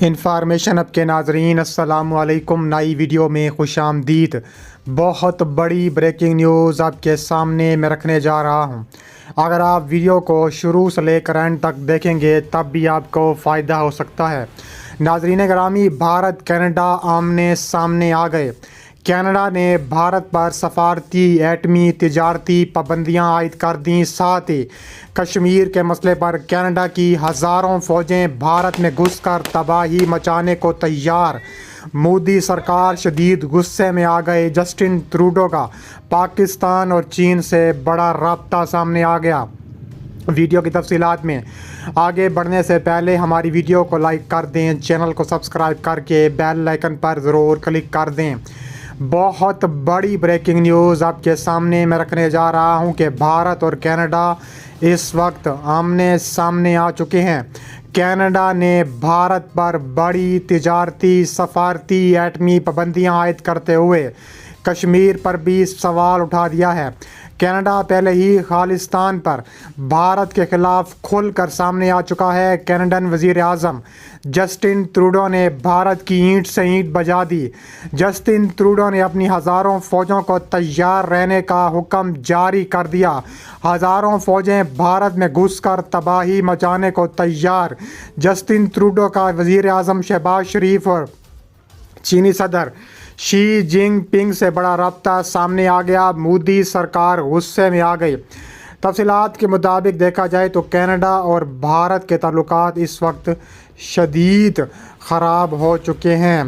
Information اب کے ناظرین السلام علیکم، نئی ویڈیو میں خوش آمدید۔ بہت بڑی بریکنگ نیوز آپ کے سامنے میں رکھنے جا رہا ہوں۔ اگر آپ ویڈیو کو شروع سے لے کر اینڈ تک دیکھیں گے تب بھی آپ کو فائدہ ہو سکتا ہے۔ ناظرین گرامی، بھارت کینیڈا آمنے سامنے آ گئے۔ کینیڈا نے بھارت پر سفارتی ایٹمی تجارتی پابندیاں عائد کر دیں، ساتھ ہی کشمیر کے مسئلے پر کینیڈا کی ہزاروں فوجیں بھارت میں گھس کر تباہی مچانے کو تیار۔ مودی سرکار شدید غصے میں آ گئے۔ جسٹن ٹروڈو کا پاکستان اور چین سے بڑا رابطہ سامنے آ گیا۔ ویڈیو کی تفصیلات میں آگے بڑھنے سے پہلے ہماری ویڈیو کو لائک کر دیں، چینل کو سبسکرائب کر کے بیل آئیکن پر ضرور کلک کر دیں۔ بہت بڑی بریکنگ نیوز آپ کے سامنے میں رکھنے جا رہا ہوں کہ بھارت اور کینیڈا اس وقت آمنے سامنے آ چکے ہیں۔ کینیڈا نے بھارت پر بڑی تجارتی سفارتی ایٹمی پابندیاں عائد کرتے ہوئے کشمیر پر بھی سوال اٹھا دیا ہے۔ کینیڈا پہلے ہی خالصتان پر بھارت کے خلاف کھل کر سامنے آ چکا ہے۔ کینیڈین وزیر اعظم جسٹن ٹروڈو نے بھارت کی اینٹ سے اینٹ بجا دی۔ جسٹن ٹروڈو نے اپنی ہزاروں فوجوں کو تیار رہنے کا حکم جاری کر دیا۔ ہزاروں فوجیں بھارت میں گھس کر تباہی مچانے کو تیار۔ جسٹن ٹروڈو کا وزیر اعظم شہباز شریف اور چینی صدر شی جن پنگ سے بڑا رابطہ سامنے آ گیا۔ مودی سرکار غصے میں آ گئی۔ تفصیلات کے مطابق دیکھا جائے تو کینیڈا اور بھارت کے تعلقات اس وقت شدید خراب ہو چکے ہیں۔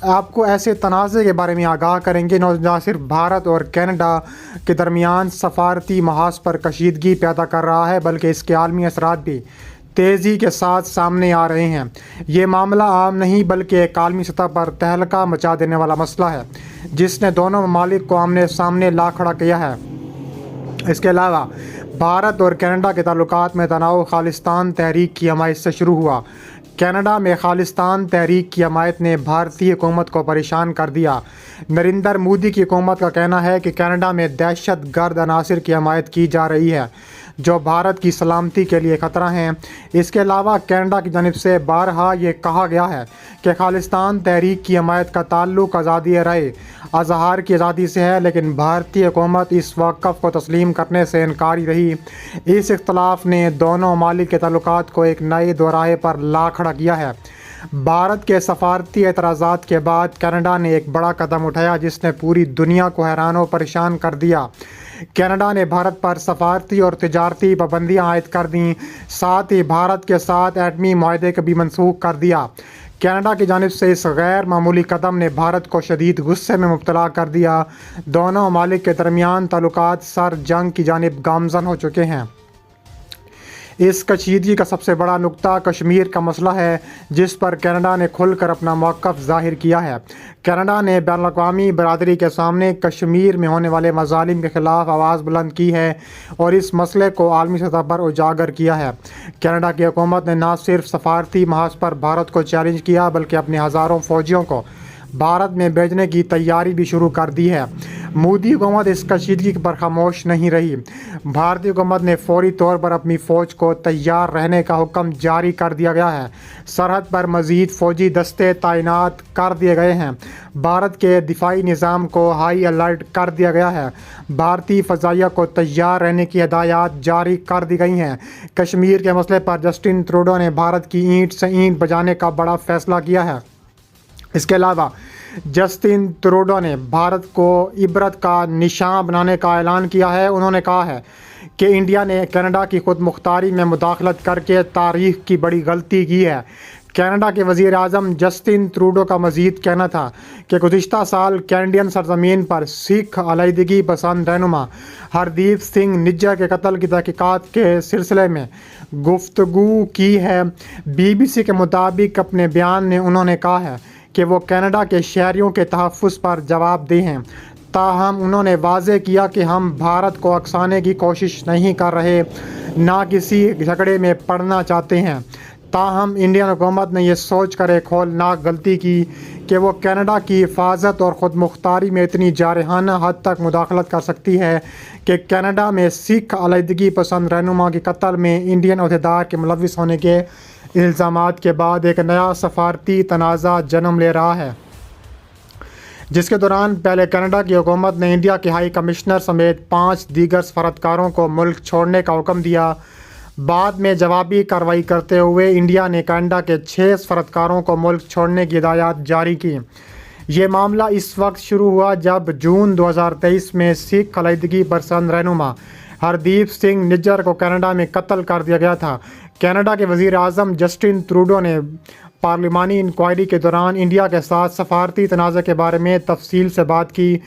آپ کو ایسے تنازع کے بارے میں آگاہ کریں گے نہ صرف بھارت اور کینیڈا کے درمیان سفارتی محاذ پر کشیدگی پیدا کر رہا ہے بلکہ اس کے عالمی اثرات بھی تیزی کے ساتھ سامنے آ رہے ہیں۔ یہ معاملہ عام نہیں بلکہ ایک عالمی سطح پر تہلکہ مچا دینے والا مسئلہ ہے جس نے دونوں ممالک کو آمنے سامنے لا کھڑا کیا ہے۔ اس کے علاوہ بھارت اور کینیڈا کے تعلقات میں تناؤ خالصتان تحریک کی حمایت سے شروع ہوا۔ کینیڈا میں خالصتان تحریک کی حمایت نے بھارتی حکومت کو پریشان کر دیا۔ نریندر مودی کی حکومت کا کہنا ہے کہ کینیڈا میں دہشت گرد عناصر کی حمایت کی جا رہی ہے جو بھارت کی سلامتی کے لیے خطرہ ہیں۔ اس کے علاوہ کینیڈا کی جانب سے بارہا یہ کہا گیا ہے کہ خالصتان تحریک کی حمایت کا تعلق آزادی رائے اظہار کی آزادی سے ہے، لیکن بھارتی حکومت اس موقف کو تسلیم کرنے سے انکاری رہی۔ اس اختلاف نے دونوں ممالک کے تعلقات کو ایک نئے دوراہے پر لا کھڑا کیا ہے۔ بھارت کے سفارتی اعتراضات کے بعد کینیڈا نے ایک بڑا قدم اٹھایا جس نے پوری دنیا کو حیران و پریشان کر دیا۔ کینیڈا نے بھارت پر سفارتی اور تجارتی پابندیاں عائد کر دیں، ساتھ ہی بھارت کے ساتھ ایٹمی معاہدے کو بھی منسوخ کر دیا۔ کینیڈا کی جانب سے اس غیر معمولی قدم نے بھارت کو شدید غصے میں مبتلا کر دیا۔ دونوں ممالک کے درمیان تعلقات سر جنگ کی جانب گامزن ہو چکے ہیں۔ اس کشیدگی کا سب سے بڑا نقطہ کشمیر کا مسئلہ ہے جس پر کینیڈا نے کھل کر اپنا موقف ظاہر کیا ہے۔ کینیڈا نے بین الاقوامی برادری کے سامنے کشمیر میں ہونے والے مظالم کے خلاف آواز بلند کی ہے اور اس مسئلے کو عالمی سطح پر اجاگر کیا ہے۔ کینیڈا کی حکومت نے نہ صرف سفارتی محاذ پر بھارت کو چیلنج کیا بلکہ اپنے ہزاروں فوجیوں کو بھارت میں بھیجنے کی تیاری بھی شروع کر دی ہے۔ مودی حکومت اس کشیدگی پر خاموش نہیں رہی۔ بھارتی حکومت نے فوری طور پر اپنی فوج کو تیار رہنے کا حکم جاری کر دیا گیا ہے۔ سرحد پر مزید فوجی دستے تعینات کر دیے گئے ہیں۔ بھارت کے دفاعی نظام کو ہائی الرٹ کر دیا گیا ہے۔ بھارتی فضائیہ کو تیار رہنے کی ہدایات جاری کر دی گئی ہیں۔ کشمیر کے مسئلے پر جسٹن ٹروڈو نے بھارت کی اینٹ سے اینٹ بجانے کا بڑا فیصلہ کیا ہے۔ اس کے علاوہ جسٹن ٹروڈو نے بھارت کو عبرت کا نشان بنانے کا اعلان کیا ہے۔ انہوں نے کہا ہے کہ انڈیا نے کینیڈا کی خود مختاری میں مداخلت کر کے تاریخ کی بڑی غلطی کی ہے۔ کینیڈا کے وزیر اعظم جسٹن ٹروڈو کا مزید کہنا تھا کہ گزشتہ سال کینیڈین سرزمین پر سکھ علیحدگی پسند رہنما ہردیپ سنگھ نجر کے قتل کی تحقیقات کے سلسلے میں گفتگو کی ہے۔ بی بی سی کے مطابق اپنے بیان میں انہوں نے کہا ہے کہ وہ کینیڈا کے شہریوں کے تحفظ پر جواب دہ ہیں، تاہم انہوں نے واضح کیا کہ ہم بھارت کو اکسانے کی کوشش نہیں کر رہے، نہ کسی جھگڑے میں پڑنا چاہتے ہیں۔ تاہم انڈین حکومت نے یہ سوچ کر ایک ہولناک غلطی کی کہ وہ کینیڈا کی حفاظت اور خود مختاری میں اتنی جارحانہ حد تک مداخلت کر سکتی ہے کہ کینیڈا میں سکھ علیحدگی پسند رہنما کے قتل میں انڈین عہدیدار کے ملوث ہونے کے الزامات کے بعد ایک نیا سفارتی تنازع جنم لے رہا ہے، جس کے دوران پہلے کینیڈا کی حکومت نے انڈیا کے ہائی کمشنر سمیت 5 دیگر سفارتکاروں کو ملک چھوڑنے کا حکم دیا۔ بعد میں جوابی کارروائی کرتے ہوئے انڈیا نے کینیڈا کے 6 سفارتکاروں کو ملک چھوڑنے کی ہدایات جاری کی۔ یہ معاملہ اس وقت شروع ہوا جب جون 2023 میں سکھ علیحدگی پسند رہنما ہردیپ سنگھ نجر کو کینیڈا میں قتل کر دیا گیا تھا۔ کینیڈا کے وزیر اعظم جسٹن ٹروڈو نے پارلیمانی انکوائری کے دوران انڈیا کے ساتھ سفارتی تنازع کے بارے میں تفصیل سے بات کی۔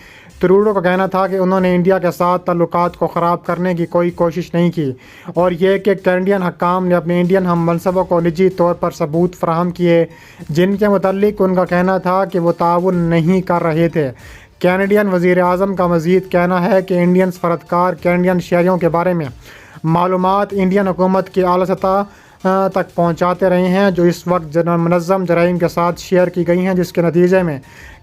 ٹروڈو کا کہنا تھا کہ انہوں نے انڈیا کے ساتھ تعلقات کو خراب کرنے کی کوئی کوشش نہیں کی، اور یہ کہ کینیڈین حکام نے اپنے انڈین ہم منصبوں کو نجی طور پر ثبوت فراہم کیے جن کے متعلق ان کا کہنا تھا کہ وہ تعاون نہیں کر رہے تھے۔ کینیڈین وزیر اعظم کا مزید کہنا ہے کہ انڈین سفارتکار کینیڈین شہریوں کے بارے میں معلومات انڈین حکومت کی اعلیٰ سطح تک پہنچاتے رہے ہیں، جو اس وقت منظم جرائم کے ساتھ شیئر کی گئی ہیں، جس کے نتیجے میں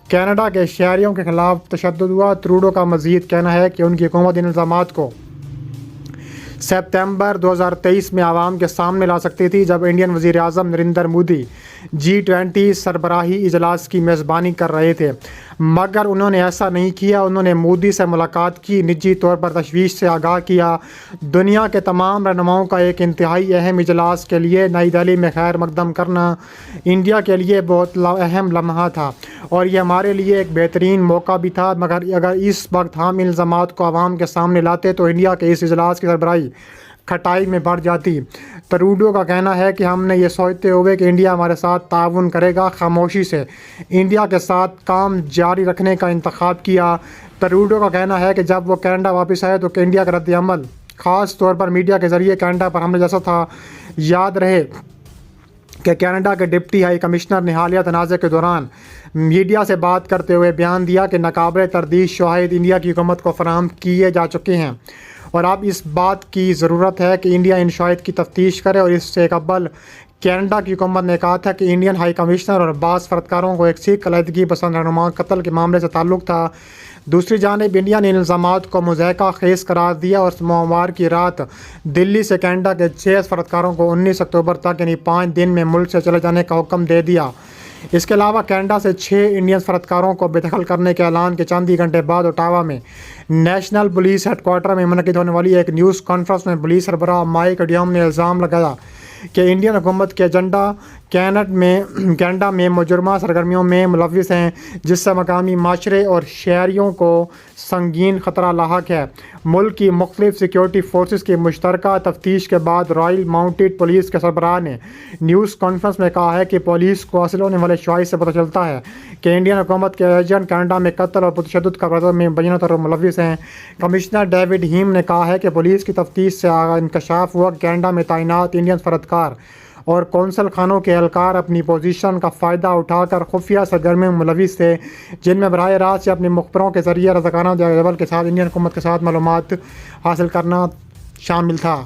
کینیڈا کے شہریوں کے خلاف تشدد ہوا۔ ٹروڈو کا مزید کہنا ہے کہ ان کی حکومت ان الزامات کو ستمبر 2023 میں عوام کے سامنے لا سکتی تھی، جب انڈین وزیر اعظم نریندر مودی G20 سربراہی اجلاس کی میزبانی کر رہے تھے، مگر انہوں نے ایسا نہیں کیا۔ انہوں نے مودی سے ملاقات کی، نجی طور پر تشویش سے آگاہ کیا۔ دنیا کے تمام رہنماؤں کا ایک انتہائی اہم اجلاس کے لیے نئی دہلی میں خیر مقدم کرنا انڈیا کے لیے بہت اہم لمحہ تھا، اور یہ ہمارے لیے ایک بہترین موقع بھی تھا، مگر اگر اس وقت ہم ان الزامات کو عوام کے سامنے لاتے تو انڈیا کے اس اجلاس کی سربراہی کھٹائی میں بڑھ جاتی۔ ٹروڈو کا کہنا ہے کہ ہم نے یہ سوچتے ہوئے کہ انڈیا ہمارے ساتھ تعاون کرے گا، خاموشی سے انڈیا کے ساتھ کام جاری رکھنے کا انتخاب کیا۔ ٹروڈو کا کہنا ہے کہ جب وہ کینیڈا واپس آئے تو انڈیا کا رد عمل خاص طور پر میڈیا کے ذریعے کینیڈا پر حملے جیسا تھا۔ یاد رہے کہ کینیڈا کے ڈپٹی ہائی کمشنر نے حالیہ تنازع کے دوران میڈیا سے بات کرتے ہوئے بیان دیا کہ ناقابل تردید شواہد انڈیا کی حکومت کو فراہم کیے جا چکے ہیں، اور اب اس بات کی ضرورت ہے کہ انڈیا ان شواہد کی تفتیش کرے۔ اور اس سے قبل کینیڈا کی حکومت نے کہا تھا کہ انڈین ہائی کمشنر اور بعض سفارتکاروں کو ایک سکھ علیحدگی پسند رہنما قتل کے معاملے سے تعلق تھا۔ دوسری جانب انڈیا نے ان الزامات کو مضحکہ خیز قرار دیا اور سوموار کی رات دلی سے کینیڈا کے 6 سفارتکاروں کو 19 اکتوبر تک یعنی 5 دن میں ملک سے چلے جانے کا حکم دے دیا۔ اس کے علاوہ کینیڈا سے 6 انڈین سفارتکاروں کو بے دخل کرنے کے اعلان کے چند ہی گھنٹے بعد اوٹاوا میں نیشنل پولیس ہیڈ کوارٹر میں منعقد ہونے والی ایک نیوز کانفرنس میں پولیس سربراہ مائک ڈیوم نے الزام لگایا کہ انڈین حکومت کے ایجنڈا کینیڈا میں مجرمہ سرگرمیوں میں ملوث ہیں، جس سے مقامی معاشرے اور شہریوں کو سنگین خطرہ لاحق ہے۔ ملک کی مختلف سیکیورٹی فورسز کی مشترکہ تفتیش کے بعد رائل ماؤنٹڈ پولیس کے سربراہ نے نیوز کانفرنس میں کہا ہے کہ پولیس کو حاصل ہونے والے شواہد سے پتہ چلتا ہے کہ انڈین حکومت کے ایجنٹ کینیڈا میں قتل اور تشدد کا واردات میں مبینہ طور پر ملوث ہیں۔ کمشنر ڈیوڈ ہیم نے کہا ہے کہ پولیس کی تفتیش سے انکشاف ہوا کہ کینیڈا میں تعینات انڈین سفارتکار اور قونصل خانوں کے اہلکار اپنی پوزیشن کا فائدہ اٹھا کر خفیہ سرگرمیوں میں ملوث تھے، جن میں براہ راست یا اپنے مخبروں کے ذریعے رضاکارانہ جبل کے ساتھ انڈین حکومت کے ساتھ معلومات حاصل کرنا شامل تھا۔